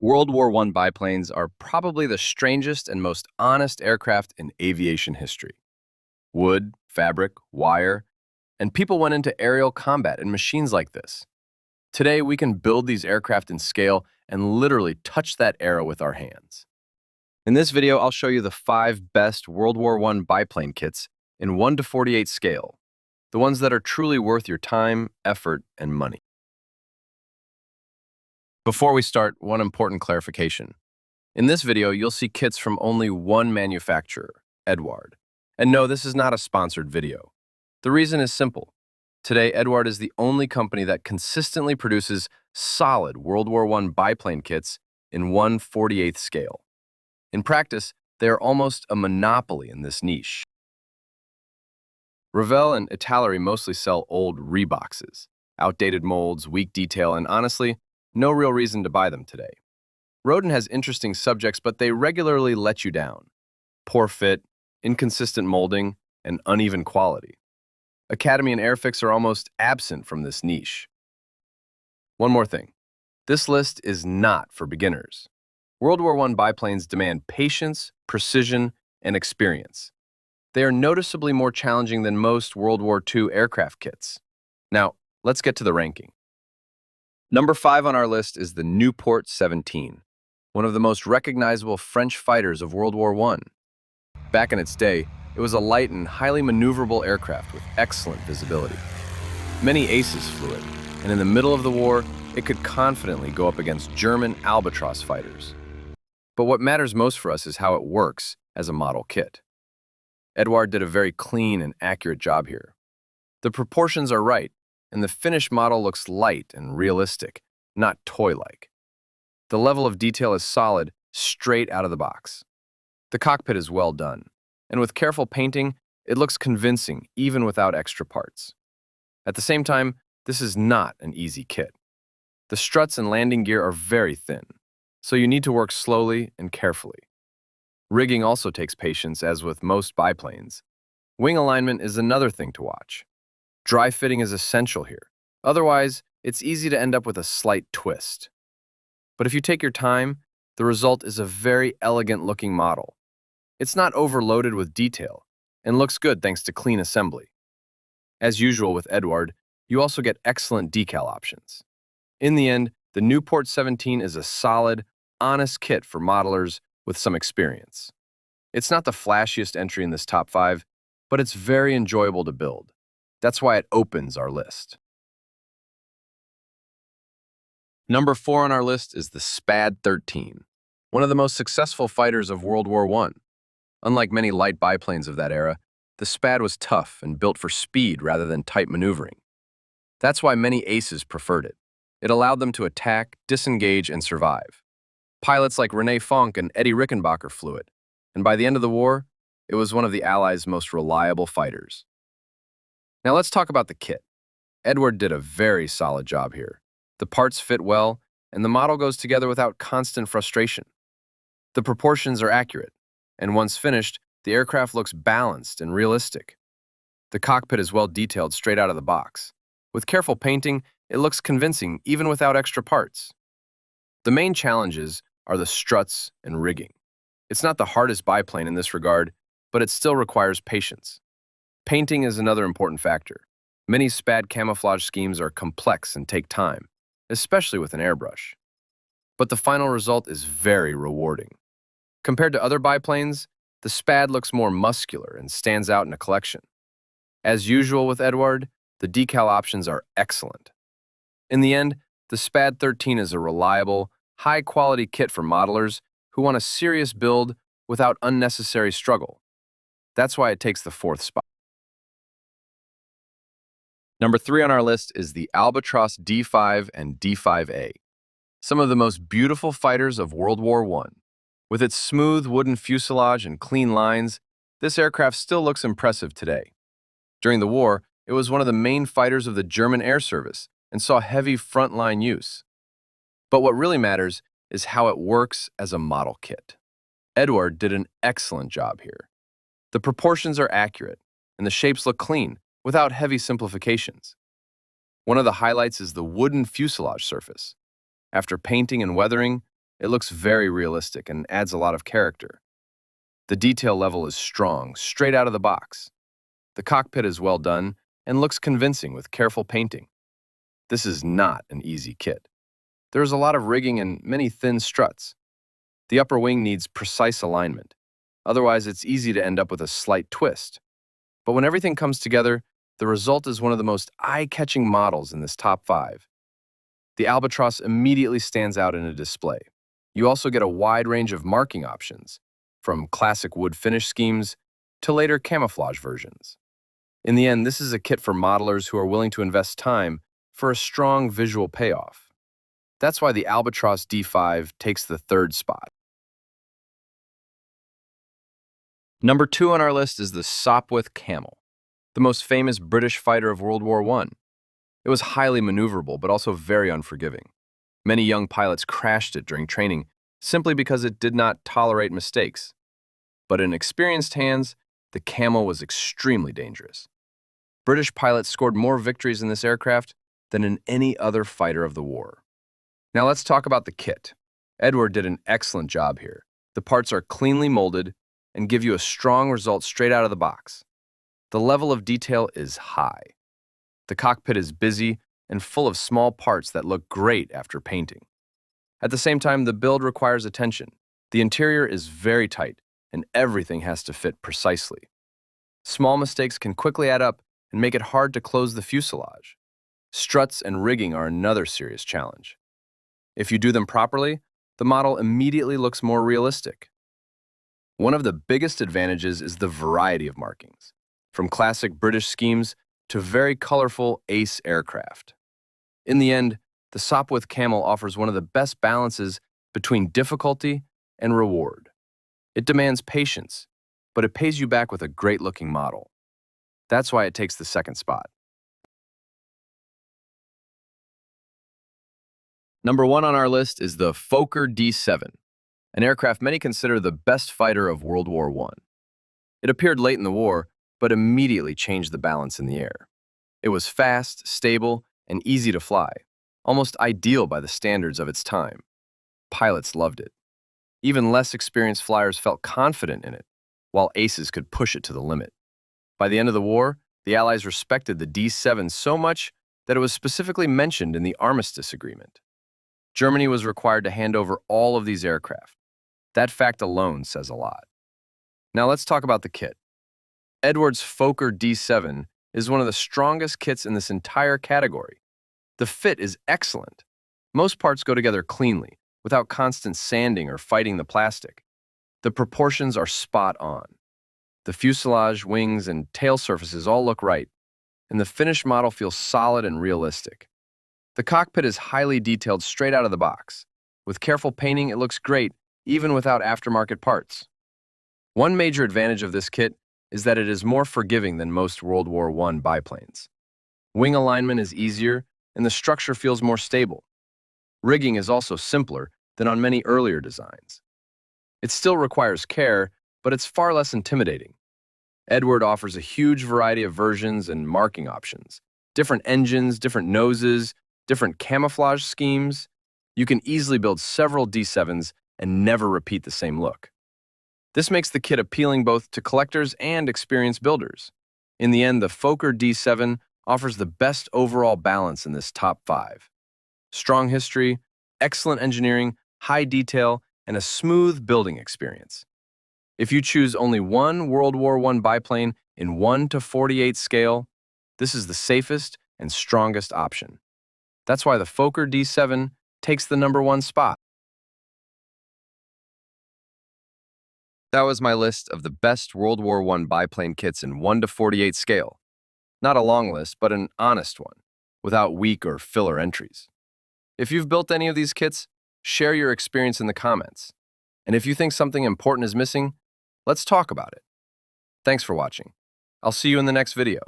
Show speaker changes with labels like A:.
A: World War I biplanes are probably the strangest and most honest aircraft in aviation history. Wood, fabric, wire, and people went into aerial combat in machines like this. Today, we can build these aircraft in scale and literally touch that era with our hands. In this video, I'll show you the 5 best World War I biplane kits in 1:48 scale, the ones that are truly worth your time, effort, and money. Before we start, one important clarification. In this video, you'll see kits from only one manufacturer, Eduard. And no, this is not a sponsored video. The reason is simple. Today, Eduard is the only company that consistently produces solid World War I biplane kits in 1/48 scale. In practice, they are almost a monopoly in this niche. Revell and Italeri mostly sell old reboxes, outdated molds, weak detail, and honestly, no real reason to buy them today. Rodin has interesting subjects, but they regularly let you down. Poor fit, inconsistent molding, and uneven quality. Academy and Airfix are almost absent from this niche. One more thing. This list is not for beginners. World War I biplanes demand patience, precision, and experience. They are noticeably more challenging than most World War II aircraft kits. Now, let's get to the ranking. Number 5 on our list is the Nieuport 17, one of the most recognizable French fighters of World War I. Back in its day, it was a light and highly maneuverable aircraft with excellent visibility. Many aces flew it, and in the middle of the war, it could confidently go up against German Albatross fighters. But what matters most for us is how it works as a model kit. Eduard did a very clean and accurate job here. The proportions are right, and the finished model looks light and realistic, not toy-like. The level of detail is solid, straight out of the box. The cockpit is well done, and with careful painting, it looks convincing even without extra parts. At the same time, this is not an easy kit. The struts and landing gear are very thin, so you need to work slowly and carefully. Rigging also takes patience, as with most biplanes. Wing alignment is another thing to watch. Dry fitting is essential here. Otherwise, it's easy to end up with a slight twist. But if you take your time, the result is a very elegant-looking model. It's not overloaded with detail and looks good thanks to clean assembly. As usual with Eduard, you also get excellent decal options. In the end, the Nieuport 17 is a solid, honest kit for modelers with some experience. It's not the flashiest entry in this top 5, but it's very enjoyable to build. That's why it opens our list. Number 4 on our list is the SPAD 13, one of the most successful fighters of World War I. Unlike many light biplanes of that era, the SPAD was tough and built for speed rather than tight maneuvering. That's why many aces preferred it. It allowed them to attack, disengage, and survive. Pilots like René Fonck and Eddie Rickenbacker flew it, and by the end of the war, it was one of the Allies' most reliable fighters. Now let's talk about the kit. Eduard did a very solid job here. The parts fit well, and the model goes together without constant frustration. The proportions are accurate, and once finished, the aircraft looks balanced and realistic. The cockpit is well detailed straight out of the box. With careful painting, it looks convincing even without extra parts. The main challenges are the struts and rigging. It's not the hardest biplane in this regard, but it still requires patience. Painting is another important factor. Many SPAD camouflage schemes are complex and take time, especially with an airbrush. But the final result is very rewarding. Compared to other biplanes, the SPAD looks more muscular and stands out in a collection. As usual with Eduard, the decal options are excellent. In the end, the SPAD 13 is a reliable, high-quality kit for modelers who want a serious build without unnecessary struggle. That's why it takes the 4th spot. Number 3 on our list is the Albatross D5 and D5A, some of the most beautiful fighters of World War I. With its smooth wooden fuselage and clean lines, this aircraft still looks impressive today. During the war, it was one of the main fighters of the German air service and saw heavy frontline use. But what really matters is how it works as a model kit. Eduard did an excellent job here. The proportions are accurate, and the shapes look clean, without heavy simplifications. One of the highlights is the wooden fuselage surface. After painting and weathering, It looks very realistic and adds a lot of character. The detail level is strong, straight out of the box. The cockpit is well done and looks convincing with careful painting. This is not an easy kit. There is a lot of rigging and many thin struts. The upper wing needs precise alignment. Otherwise, it's easy to end up with a slight twist. But when everything comes together, the result is one of the most eye-catching models in this top 5. The Albatross immediately stands out in a display. You also get a wide range of marking options, from classic wood finish schemes to later camouflage versions. In the end, this is a kit for modelers who are willing to invest time for a strong visual payoff. That's why the Albatross D5 takes the 3rd spot. Number 2 on our list is the Sopwith Camel, the most famous British fighter of World War I. It was highly maneuverable, but also very unforgiving. Many young pilots crashed it during training simply because it did not tolerate mistakes. But in experienced hands, the Camel was extremely dangerous. British pilots scored more victories in this aircraft than in any other fighter of the war. Now let's talk about the kit. Eduard did an excellent job here. The parts are cleanly molded and give you a strong result straight out of the box. The level of detail is high. The cockpit is busy and full of small parts that look great after painting. At the same time, the build requires attention. The interior is very tight, and everything has to fit precisely. Small mistakes can quickly add up and make it hard to close the fuselage. Struts and rigging are another serious challenge. If you do them properly, the model immediately looks more realistic. One of the biggest advantages is the variety of markings, from classic British schemes to very colorful ace aircraft. In the end, the Sopwith Camel offers one of the best balances between difficulty and reward. It demands patience, but it pays you back with a great-looking model. That's why it takes the 2nd spot. Number 1 on our list is the Fokker D7, an aircraft many consider the best fighter of World War I. It appeared late in the war, but immediately changed the balance in the air. It was fast, stable, and easy to fly, almost ideal by the standards of its time. Pilots loved it. Even less experienced flyers felt confident in it, while aces could push it to the limit. By the end of the war, the Allies respected the D7 so much that it was specifically mentioned in the Armistice Agreement. Germany was required to hand over all of these aircraft. That fact alone says a lot. Now let's talk about the kit. Eduard's Fokker D7 is one of the strongest kits in this entire category. The fit is excellent. Most parts go together cleanly, without constant sanding or fighting the plastic. The proportions are spot on. The fuselage, wings, and tail surfaces all look right, and the finished model feels solid and realistic. The cockpit is highly detailed straight out of the box. With careful painting, it looks great, even without aftermarket parts. One major advantage of this kit is that it is more forgiving than most World War I biplanes. Wing alignment is easier, and the structure feels more stable. Rigging is also simpler than on many earlier designs. It still requires care, but it's far less intimidating. Eduard offers a huge variety of versions and marking options. Different engines, different noses, different camouflage schemes. You can easily build several D7s and never repeat the same look. This makes the kit appealing both to collectors and experienced builders. In the end, the Fokker D7 offers the best overall balance in this top 5. Strong history, excellent engineering, high detail, and a smooth building experience. If you choose only one World War I biplane in 1:48 scale, this is the safest and strongest option. That's why the Fokker D7 takes the number 1 spot. That was my list of the best World War I biplane kits in 1:48 scale. Not a long list, but an honest one, without weak or filler entries. If you've built any of these kits, share your experience in the comments. And if you think something important is missing, let's talk about it. Thanks for watching. I'll see you in the next video.